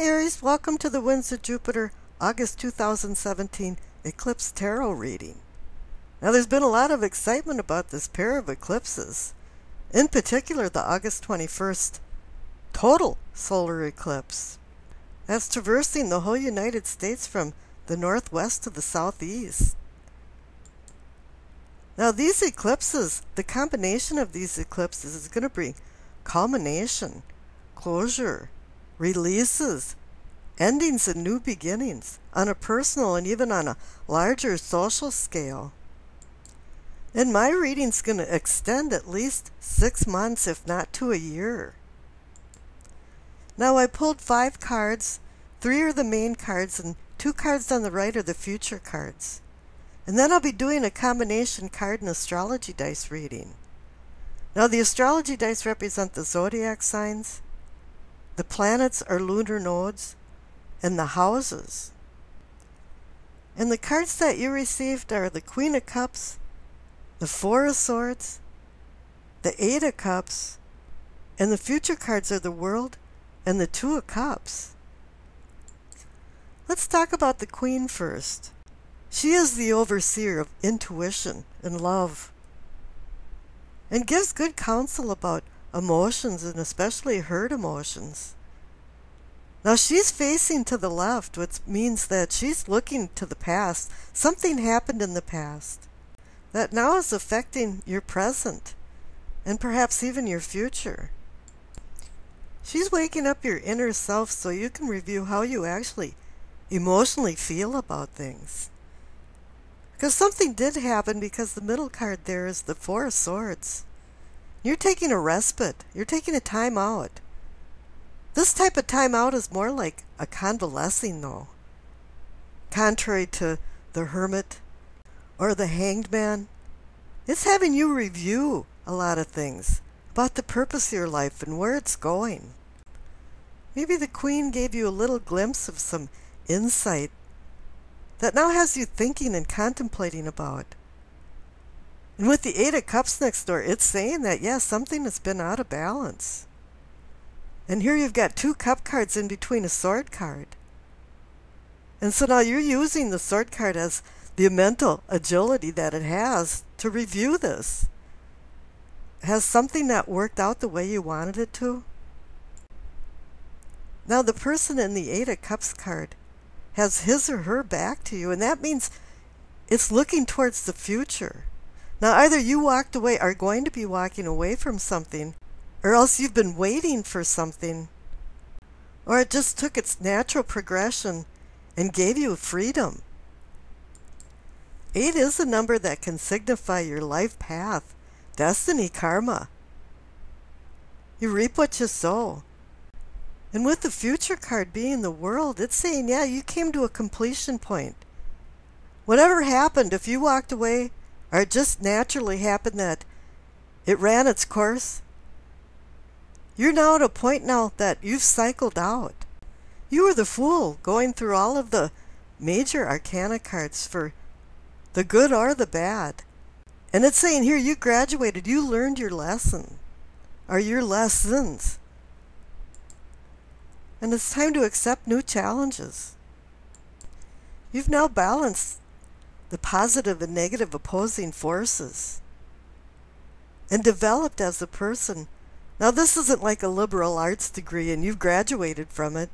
Aries, welcome to the Winds of Jupiter, August 2017 Eclipse Tarot reading. Now there's been a lot of excitement about this pair of eclipses, in particular the August 21st total solar eclipse. That's traversing the whole United States from the northwest to the southeast. Now these eclipses, the combination of these eclipses is going to bring culmination, closure, releases, endings and new beginnings on a personal and even on a larger social scale. And my reading's going to extend at least 6 months, if not to a year. Now I pulled 5 cards. 3 are the main cards and 2 cards on the right are the future cards. And then I'll be doing a combination card and astrology dice reading. Now the astrology dice represent the zodiac signs. The planets are lunar nodes and the houses. And the cards that you received are the Queen of Cups, the Four of Swords, the Eight of Cups, and the future cards are the World and the Two of Cups. Let's talk about the Queen first. She is the overseer of intuition and love, and gives good counsel about emotions and especially hurt emotions. Now she's facing to the left, which means that she's looking to the past. Something happened in the past that now is affecting your present and perhaps even your future. She's waking up your inner self so you can review how you actually emotionally feel about things. Because something did happen, because the middle card there is the Four of Swords. You're taking a respite. You're taking a time out. This type of time out is more like a convalescing, though. Contrary to the Hermit or the Hanged Man, it's having you review a lot of things about the purpose of your life and where it's going. Maybe the Queen gave you a little glimpse of some insight that now has you thinking and contemplating about. And with the Eight of Cups next door, it's saying that, yes, something has been out of balance. And here you've got 2 cup cards in between a sword card. And so now you're using the sword card as the mental agility that it has to review this. Has something not worked out the way you wanted it to? Now the person in the Eight of Cups card has his or her back to you, and that means it's looking towards the future. Now either you walked away, are going to be walking away from something, or else you've been waiting for something, or it just took its natural progression and gave you freedom. 8 is a number that can signify your life path, destiny, karma. You reap what you sow. And with the future card being the World, it's saying, yeah, you came to a completion point. Whatever happened, if you walked away, or it just naturally happened that it ran its course, you're now at a point now that you've cycled out. You were the Fool, going through all of the major arcana cards for the good or the bad. And it's saying here, you graduated, you learned your lesson, or your lessons. And it's time to accept new challenges. You've now balanced the positive and negative opposing forces and developed as a person. Now this isn't like a liberal arts degree and you've graduated from it,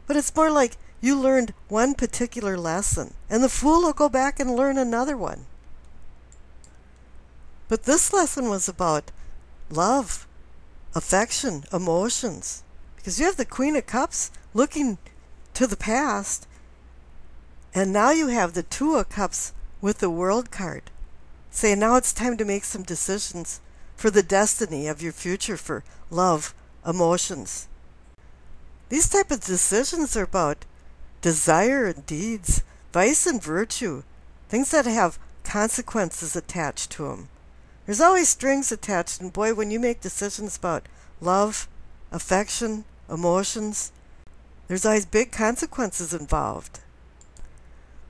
but it's more like you learned one particular lesson and the Fool will go back and learn another one. But this lesson was about love, affection, emotions. Because you have the Queen of Cups looking to the past, and now you have the Two of Cups with the World card, saying now it's time to make some decisions for the destiny of your future, for love, emotions. These type of decisions are about desire and deeds, vice and virtue, things that have consequences attached to them. There's always strings attached, and boy, when you make decisions about love, affection, emotions, there's always big consequences involved.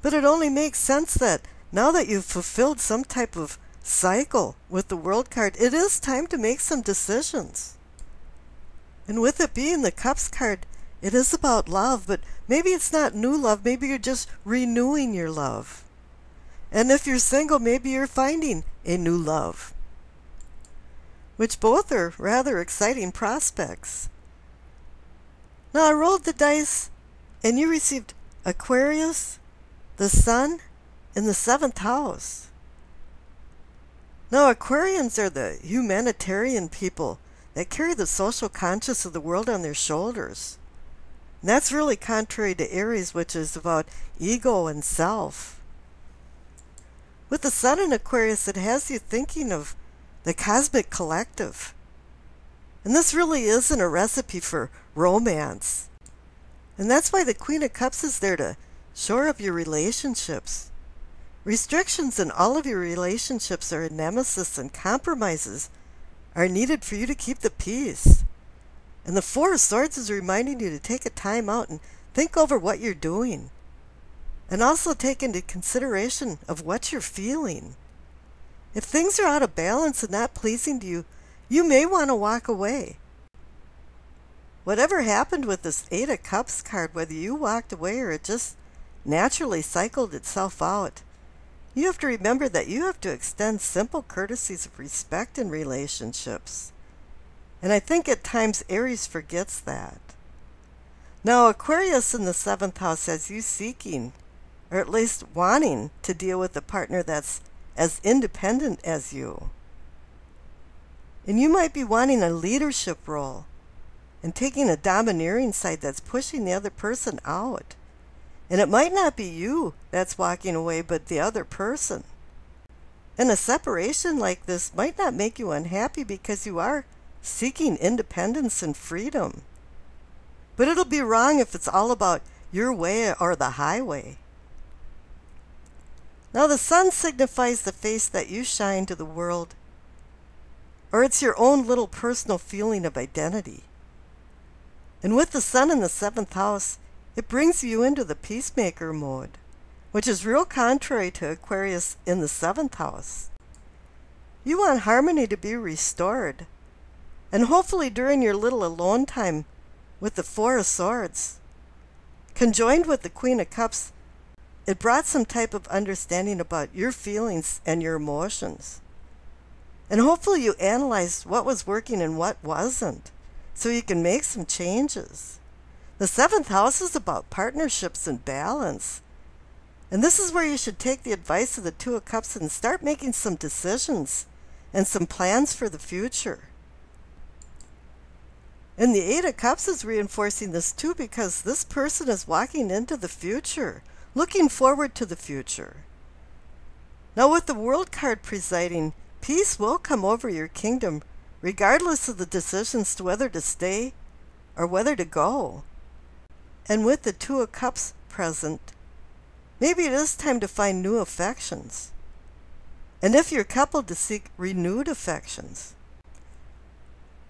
But it only makes sense that now that you've fulfilled some type of cycle with the World card, it is time to make some decisions. And with it being the Cups card, It is about love, but maybe it's not new love. Maybe you're just renewing your love. And if you're single, maybe you're finding a new love, which both are rather exciting prospects. Now, I rolled the dice, and you received Aquarius, the Sun, in the 7th house. Now, Aquarians are the humanitarian people that carry the social conscience of the world on their shoulders. And that's really contrary to Aries, which is about ego and self. With the Sun in Aquarius, it has you thinking of the cosmic collective. And this really isn't a recipe for romance. And that's why the Queen of Cups is there to shore up your relationships. Restrictions in all of your relationships are a nemesis, and compromises are needed for you to keep the peace. And the Four of Swords is reminding you to take a time out and think over what you're doing. And also take into consideration of what you're feeling. If things are out of balance and not pleasing to you, you may want to walk away. Whatever happened with this 8 of Cups card, whether you walked away or it just naturally cycled itself out, you have to remember that you have to extend simple courtesies of respect in relationships. And I think at times Aries forgets that. Now, Aquarius in the 7th house has you seeking, or at least wanting, to deal with a partner that's as independent as you. And you might be wanting a leadership role and taking a domineering side that's pushing the other person out. And it might not be you that's walking away, but the other person. And a separation like this might not make you unhappy because you are seeking independence and freedom. But it'll be wrong if it's all about your way or the highway. Now, the Sun signifies the face that you shine to the world, or it's your own little personal feeling of identity. And with the Sun in the 7th house, it brings you into the peacemaker mode, which is real contrary to Aquarius in the 7th house. You want harmony to be restored, and hopefully during your little alone time with the 4 of Swords, conjoined with the Queen of Cups, it brought some type of understanding about your feelings and your emotions. And hopefully you analyzed what was working and what wasn't, so you can make some changes. The 7th house is about partnerships and balance. And this is where you should take the advice of the 2 of Cups and start making some decisions and some plans for the future. And the 8 of Cups is reinforcing this too, because this person is walking into the future, looking forward to the future. Now, with the World card presiding, peace will come over your kingdom, regardless of the decisions to whether to stay or whether to go. And with the 2 of Cups present, maybe it is time to find new affections. And if you're coupled, to seek renewed affections.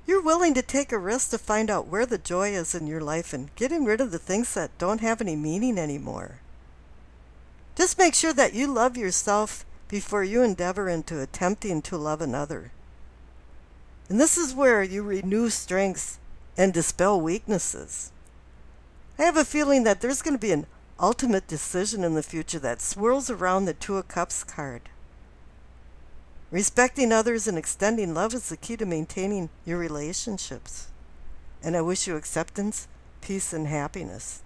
You're willing to take a risk to find out where the joy is in your life and getting rid of the things that don't have any meaning anymore. Just make sure that you love yourself before you endeavor into attempting to love another. And this is where you renew strengths and dispel weaknesses. I have a feeling that there's going to be an ultimate decision in the future that swirls around the 2 of Cups card. Respecting others and extending love is the key to maintaining your relationships. And I wish you acceptance, peace, and happiness.